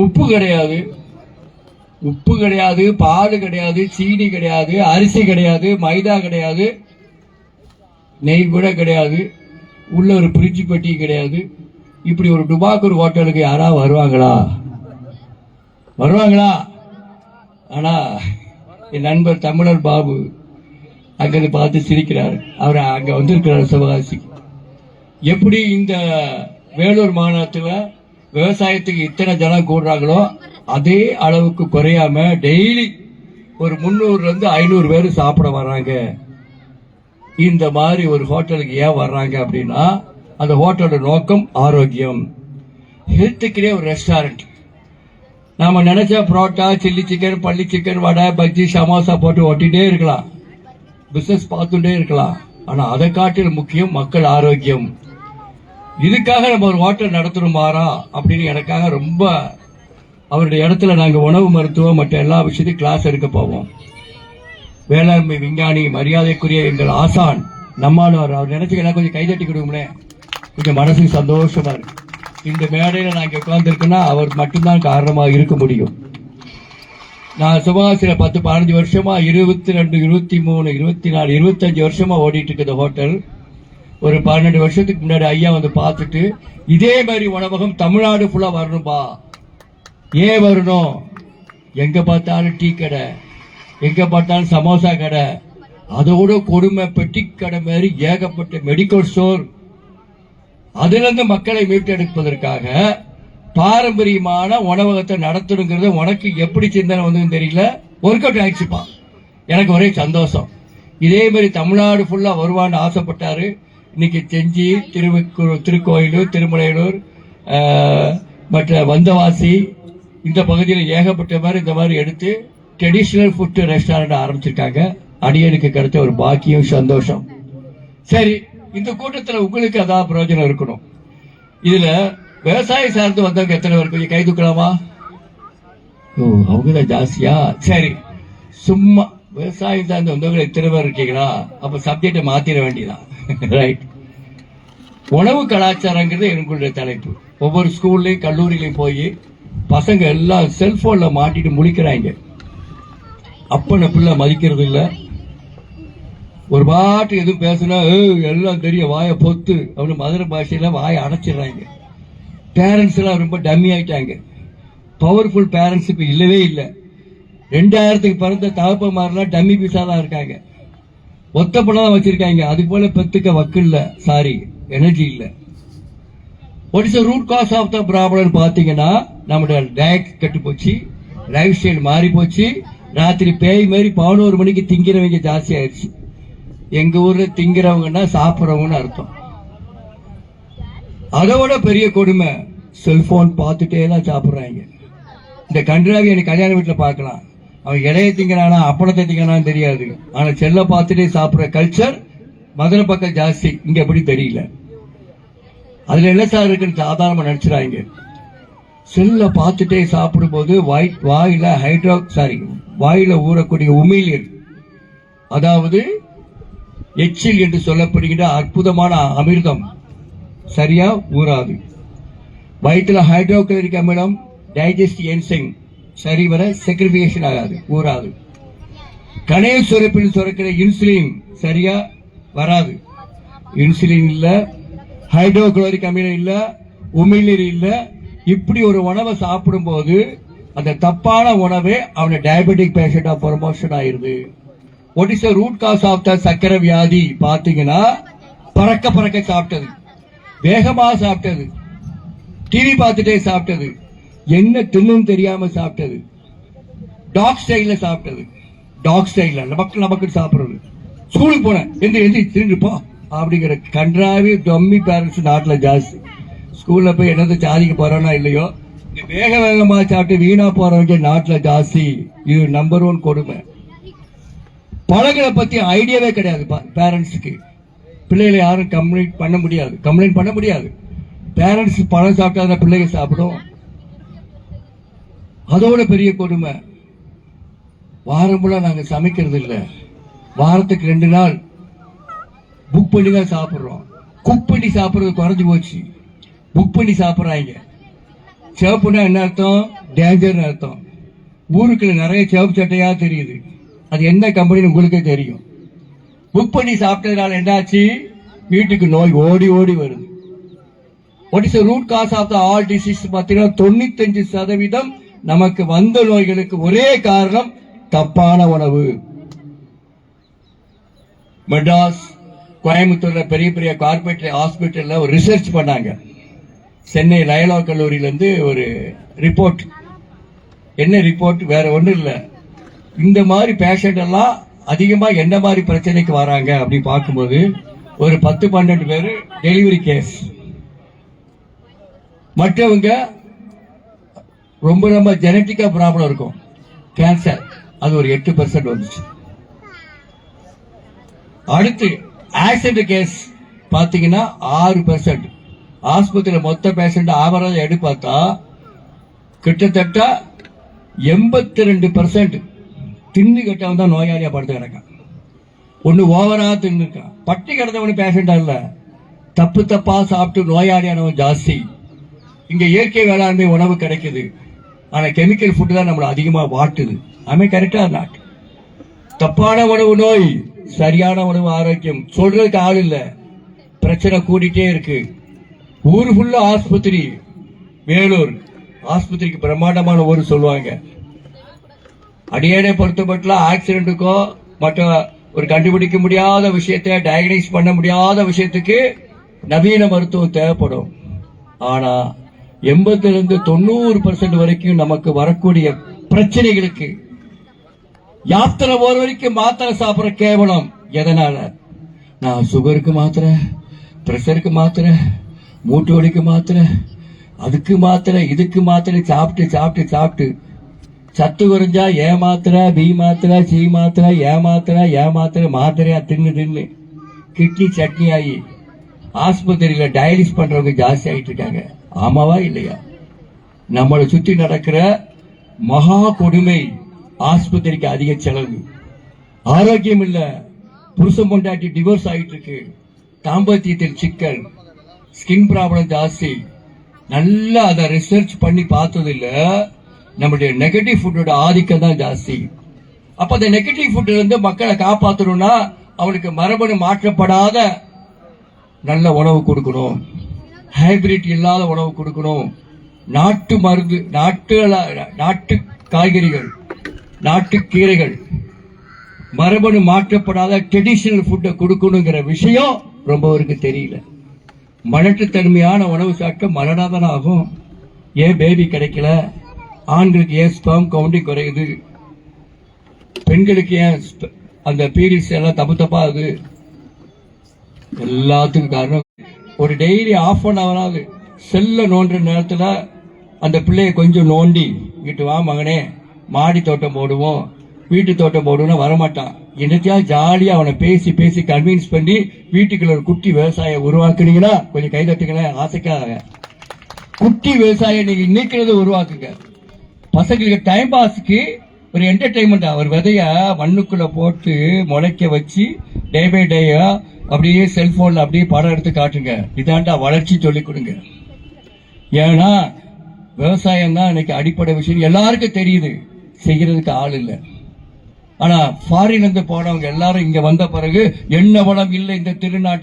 உப்பு கிடையாது, உப்பு கிடையாது, பால் கிடையாது, சீனி கிடையாது, அரிசி கிடையாது, மைதா கிடையாது, நெய் கூட கிடையாது, உள்ள ஒரு பிரிட்ஜ் பெட்டி கிடையாது. இப்படி ஒரு டுபாக்கூர் ஹோட்டலுக்கு யாராவது வருவாங்களா? வருவாங்களா? ஆனா என் நண்பர் தமிழர் பாபு அங்கிருந்து பார்த்து சிரிக்கிறார். அவர் அங்க வந்திருக்கிறார் சிவகாசி. எப்படி இந்த வேலூர் மாநிலத்தில் விவசாயத்துக்கு இத்தனை ஜனம் கூடுறாங்களோ அதே அளவுக்கு குறையாம டெய்லி ஒரு 300 இருந்து 500 பேர் சாப்பிட வர்றாங்க. இந்த மாதிரி ஒரு ஹோட்டலுக்கு ஏன் வர்றாங்க அப்படின்னா, அந்த ஹோட்டலோட நோக்கம் ஆரோக்கியம். ஹெல்த்துக்குனே ஒரு ரெஸ்டாரண்ட். நாம நினைச்ச புரோட்டா, சில்லி சிக்கன், பள்ளி சிக்கன், வடை, பஜ்ஜி, சமோசா போட்டு ஒட்டிட்டே இருக்கலாம், பிசினஸ் பார்த்துட்டே இருக்கலாம். ஆனா அதை காட்டிலும் முக்கியம் மக்கள் ஆரோக்கியம். இதுக்காக நம்ம ஒரு ஹோட்டல் நடத்தணுமாரா அப்படின்னு எனக்காக ரொம்ப அவருடைய இடத்துல நாங்க உணவு மருத்துவம் மற்ற எல்லா விஷயத்தையும் கிளாஸ் எடுக்க போவோம். வேளாண்மை விஞ்ஞானி மரியாதைக்குரிய எங்கள் ஆசான் நம்மாழ்வார், அவர் நினைச்சுக்கலாம் கொஞ்சம் கைதட்டி கொடுங்களே, கொஞ்சம் மனசுக்கு சந்தோஷமா இருக்கு. இந்த மேடையில நான் இங்க உட்கார்ந்துருக்கேன்னா அவர் மட்டும்தான் காரணமாக இருக்க முடியும். நான் சிவகாசியில 10-15 வருஷமா 22, 23, 24, 25 வருஷமா ஓடிட்டு இருக்கு இந்த ஹோட்டல். ஒரு 12 வருஷத்துக்கு முன்னாடி ஐயா வந்து பார்த்துட்டு இதே மாதிரி உணவகம் தமிழ்நாடு ஃபுல்லா வரணும்பா. ஏன் வரணும்? எங்க பார்த்தாலும் டீ கடை, எங்க பார்த்தாலும் சமோசா கடை, அதோட கொடுமை பெட்டி கடை மாதிரி ஏகப்பட்ட மெடிக்கல் ஸ்டோர். அதுல இருந்து மக்களை மீட்டெடுப்பதற்காக பாரம்பரியமான உணவகத்தை நடத்தணுங்கிறது உனக்கு எப்படி சிந்தனை வந்து தெரியல, ஒர்க் அவுட் ஆயிடுச்சுப்பா. எனக்கு ஒரே சந்தோஷம். இதே மாதிரி தமிழ்நாடு ஃபுல்லா வருவான்னு ஆசைப்பட்டாரு. இன்னைக்கு செஞ்சி, திருக்கோயிலூர், திருமலையூர், மற்ற வந்தவாசி இந்த பகுதியில் ஏகப்பட்ட மாதிரி இந்த மாதிரி எடுத்து ட்ரெடிஷனல் ஃபுட் ரெஸ்டாரண்ட் ஆரம்பிச்சிருக்காங்க. அடியனுக்கு கிடைச்ச ஒரு பாக்கியம், சந்தோஷம். சரி, இந்த கூட்டத்தில் உங்களுக்கு அதான் பிரயோஜனம் இருக்கணும். இதுல விவசாயம் சார்ந்து வந்தவங்க எத்தனை பேர் கொஞ்சம் கை தூக்கலாமா? ஓ, அவங்கதான் ஜாஸ்தியா? சரி, சும்மா விவசாயம் சார்ந்து வந்தவங்க எத்தனை பேர் இருக்கீங்களா? அப்ப சப்ஜெக்டை மாத்திர வேண்டியதான். ரைட். உணவு கலாச்சாரங்கிறது எங்களுடைய தலைப்பு. ஒவ்வொரு ஸ்கூல்லையும் கல்லூரியிலையும் போய் பசங்க எல்லாம் செல்போன்ல மாட்டிட்டு முழிக்கிறாங்க. அப்பன பிள்ளை மதிக்கிறது இல்ல. ஒரு பாட்டு எதுவும் பேசுனா எல்லாம் தெரியும், வாயை பொத்து அப்படின்னு மதுரை பாஷையில வாயை அடைச்சிடுறாங்க. பேரண்ட்ஸ் எல்லாம் ரொம்ப டம்மி ஆயிட்டாங்க. பவர்ஃபுல் பேரண்ட்ஸ் இப்ப இல்லவே இல்லை. 2000க்கு பிறந்த தகப்பமாரெல்லாம் டம்மி பீஸா தான் இருக்காங்க. ஒத்த பணம் தான் வச்சிருக்காங்க. அது போல பெத்துக்க வக்கு இல்ல, சாரி எனர்ஜி இல்ல. What is the root cause of the problem பாத்தீங்கன்னா, நம்மளோட டயட் கெட்டு போச்சு, லைஃப் ஸ்டைல் மாறி போச்சு. ராத்திரி பேய் மாதிரி 11 மணிக்கு திங்கிறவங்க ஜாஸ்தி ஆயிடுச்சு. எங்க ஊர்ல திங்கிறவங்கன்னா சாப்பிட்றவங்கன்னு அர்த்தம். அதோட பெரிய கொடுமை, செல்போன் பார்த்துட்டே தான் சாப்பிடுறாங்க. இந்த கன்றாவி எனக்கு கல்யாண வீட்டுல பார்க்கலாம். அவன் இலைய திங்கிறானா அப்பளத்தை திங்கிறான்னு தெரியாது. ஆனா செல்ல பார்த்துட்டே சாப்பிடுற கல்ச்சர் மதுரை பக்கம் ஜாஸ்தி. இங்க எப்படி தெரியல. அதுல என்ன சார் இருக்குன்னு சாதாரணமா நினைச்சுறாங்க. செல்ல பார்த்துட்டே சாப்பிடும் போது வாயில ஊறக்கூடிய உமிழ்நீர், அதாவது எச்சில் என்று சொல்லப்படுகின்ற அற்புதமான அமிர்தம் சரியா ஊறாது. வயிற்றுல ஹைட்ரோக்ளோரிக் அமிலம், டைஜஸ்ட் என்சைம் சரிவர செக்ரிபிகேஷன் ஆகாது, ஊறாது. கணைய சுரப்பில் சுரக்கிற இன்சுலின் சரியா வராது. இன்சுலின் இல்ல, ஹைட்ரோக்ளோரிக் அமிலம் இல்ல, உமிழ்நீர் இல்ல. இப்படி ஒரு உணவை சாப்பிடும் போது அந்த தப்பான உணவே அவனை டயபெட்டிக் பேஷண்டா ப்ரமோஷன் ஆயிருது. What is the root cause of the சக்கரை வியாதி பாத்தீங்கன்னா, பறக்க சாப்பிட்டது, வேகமா சாப்பிட்டது, டிவி பார்த்துட்டே சாப்பிட்டது, என்ன தின்னு தெரியாம சாப்பிட்டது, டாக் ஸ்டைல்ல சாப்பிட்டது. டாக் ஸ்டைல்ல நமக்கு சாப்பிடுறது. ஸ்கூலுக்கு போன எந்த திரும்பிப்போ அப்படிங்கிற கன்றாவி டம்மி பேரண்ட்ஸ் நாட்டுல ஜாஸ்தி. ஸ்கூல்ல போய் என்னது சாதிக்க போறானா இல்லையோ, வேகமா சாப்பிட்டு வீணா போறவங்க நாட்டுல ஜாஸ்தி. இது நம்பர் 1 கொடுமை. பழங்களை பத்தி ஐடியாவே கிடையாது பேரண்ட்ஸுக்கு. பிள்ளைகளை யாரும் கம்ப்ளைண்ட் பண்ண முடியாது. பேரண்ட்ஸ் பழம் சாப்பிட்டா பிள்ளைங்க சாப்பிடும். அதோட பெரிய கொடுமை, வாரம் ஃபுல்லா நாங்க சமைக்கிறது இல்ல. வாரத்துக்கு 2 நாள் புக் பண்ணி தான் சாப்பிடுறோம். குக் பண்ணி சாப்பிடுறது குறைஞ்சு போச்சு. புக் பண்ணி சாப்பிடுறாங்க. சிவப்புனா என்ன அர்த்தம்? டேஞ்சர்னு அர்த்தம். ஊருக்குள்ள நிறைய சிவப்பு சட்டையா தெரியுது. அது என்ன கம்பெனி உங்களுக்கே தெரியும். புக் பண்ணி சாப்பிட்டதுனால என்னாச்சு? வீட்டுக்கு நோய் ஓடி ஓடி வருது. What is root cause of the all disease? பார்த்தீங்கன்னா 95% நமக்கு வந்த நோய்களுக்கு ஒரே காரணம் தப்பான உணவு. மெட்ராஸ், கோயம்புத்தூர்ல பெரிய பெரிய கார்பரேட் ஹாஸ்பிட்டல்ல ஒரு ரிசர்ச் பண்ணாங்க. சென்னை லயோலா கல்லூரியில இருந்து ஒரு ரிப்போர்ட். என்ன ரிப்போர்ட்? வேற ஒண்ணும் இல்ல, இந்த மாதிரி பேஷண்ட் எல்லாம் அதிகமா என்ன மாதிரி பிரச்சனைக்கு வராங்க அப்படி பார்க்கும்போது ஒரு 10-12 பேரு டெலிவரி கேஸ். மற்றவங்க ரொம்ப ரொம்ப ஜெனட்டிக்கா ப்ராப்ளம் இருக்கும், கேன்சர், அது ஒரு 8% வந்துச்சு. அடுத்து ஆக்சிடென்ட் கேஸ் பாத்தீங்கன்னா 6%. ஆஸ்பத்திரியில் மொத்த பேஷண்ட் ஆவரேஜ் எடுத்து பார்த்தா கிட்டத்தட்ட 82% தின்னு கட்டவன் தான் நோயாளியா படுத்து கிடக்கான். ஒண்ணு ஓவரா தின்னு இருக்கான். பட்டி கிடந்தவனு பேஷண்டா இல்ல, தப்பு தப்பா சாப்பிட்டு நோயாளியானவன் ஜாஸ்தி. இங்க இயற்கை வேளாண்மை உணவு கிடைக்குது, ஆனா கெமிக்கல் ஃபுட் தான் நம்மள அதிகமா வாட்டுது. அமே கரெக்டா நாட். தப்பான உணவு நோய், சரியான உணவு ஆரோக்கியம். சொல்றதுக்கு ஆள் இல்ல, பிரச்சனை கூடிட்டே இருக்கு. ஊரு ஃபுல்லா ஆஸ்பத்திரி. வேலூர் ஆஸ்பத்திரிக்கு பிரம்மாண்டமான ஊர் சொல்லுவாங்க. அடியேனை பொறுத்தப்பட்ட ஆக்சிடென்ட்டுக்கோ மற்ற ஒரு கண்டுபிடிக்க முடியாத விஷயத்தை டயக்னைஸ் பண்ண முடியாத விஷயத்துக்கு நவீன மருத்துவம் தேவைப்படும். ஆனா 80-90% வரைக்கும் நமக்கு வரக்கூடிய பிரச்சனைகளுக்கு யாத்திரை போற வரைக்கும் மாத்திரை சாப்பிட கேவலம். எதனால? நான் சுகருக்கு மாத்திரை, பிரஷருக்கு மாத்திரை, மூட்டு வலிக்கு மாத்திரை, அதுக்கு மாத்திரை, இதுக்கு மாத்திரை சாப்பிட்டு சாப்பிட்டு சாப்பிட்டு சத்து குறைஞ்சா ஏமாத்திரை, பி மாத்திரை, சி மாத்திரை, ஏமாத்திரை மாத்திரையா தின்னு தின்னு கிட்னி சட்னி ஆகி ஆஸ்பத்திரியில டயாலிஸ் பண்றவங்க ஜாஸ்தி ஆயிட்டு இருக்காங்க. ஆமாவா இல்லையா? நம்மளை சுத்தி நடக்கிற மகா கொடுமை. ஆஸ்பத்திரிக்கு அதிக செலவு, ஆரோக்கியம் இல்ல, புருஷன் பொண்டாட்டி டிவோர்ஸ் ஆயிட்டு இருக்கு, தாம்பத்தியத்தில் சிக்கல், ஸ்கின் ப்ராப்ளம் ஜாஸ்தி. நல்லா அதை ரிசர்ச் பண்ணி பார்த்தது இல்ல, நம்மளுடைய நெகட்டிவ் ஃபுட்டோட ஆதிக்கம் தான் ஜாஸ்தி. அப்ப அந்த நெகட்டிவ் ஃபுட்ல இருந்து மக்களை காப்பாற்றணும்னா அவனுக்கு மரபணு மாற்றப்படாத நல்ல உணவு கொடுக்கணும், ஹைபிரிட் இல்லாத உணவு கொடுக்கணும், நாட்டு மருந்து, நாட்டு காய்கறிகள், நாட்டு கீரைகள், மரபணு மாற்றப்படாத ட்ரெடிஷனல் ஃபுட்டை கொடுக்கணுங்கிற விஷயம் ரொம்ப பேருக்கு தெரியல. மலட்டுத்தன்மையான உணவு சாப்பிட்டு மலடாதான் ஆகும். ஏன் பேபி கிடைக்கல? ஆண்களுக்கு ஏன் ஸ்பெர்ம் கவுண்டிங் குறையுது? பெண்களுக்கு ஏன் அந்த பீரியட்ஸ் எல்லாம் தப்பு தப்பாகுது? எல்லாத்துக்கும் காரணம் ஒரு டெய்லி ½ செல்ல நோண்டுற நேரத்தில் அந்த பிள்ளைய கொஞ்சம் நோண்டி வீட்டு வா மகனே மாடி தோட்டம் போடுவோம், வீட்டு தோட்டம் போடுவோம்னா வரமாட்டான். என்னத்தையா ஜாலியா அவனை பேசி பேசி கன்வின்ஸ் பண்ணி வீட்டுக்குள்ள ஒரு குட்டி விவசாயம் உருவாக்குனீங்கன்னா கொஞ்சம் கை தட்டுங்களேன். ஆசைக்காக குட்டி விவசாயம் நீங்க இன்னைக்கு உருவாக்குங்க. பசங்களுக்கு டைம் பாஸ்க்கு ஒரு என்டர்டைன்மெண்ட். ஒரு விதைய மண்ணுக்குள்ள போட்டு முளைக்க வச்சு டே பை டேயா அப்படியே செல்போன்ல அப்படியே படம் எடுத்து காட்டுங்க. இதாண்டா வளர்ச்சி சொல்லிக் கொடுங்க. ஏன்னா விவசாயம் தான் இன்னைக்கு அடிப்படை விஷயம். எல்லாருக்கும் தெரியுது, செய்யறதுக்கு ஆள் இல்லை. ஆனா ஃபாரின்ல இருந்து போனவங்க எல்லாரும் இங்க வந்த பிறகு என்ன வளம் இல்லை இந்த திருநாட்டு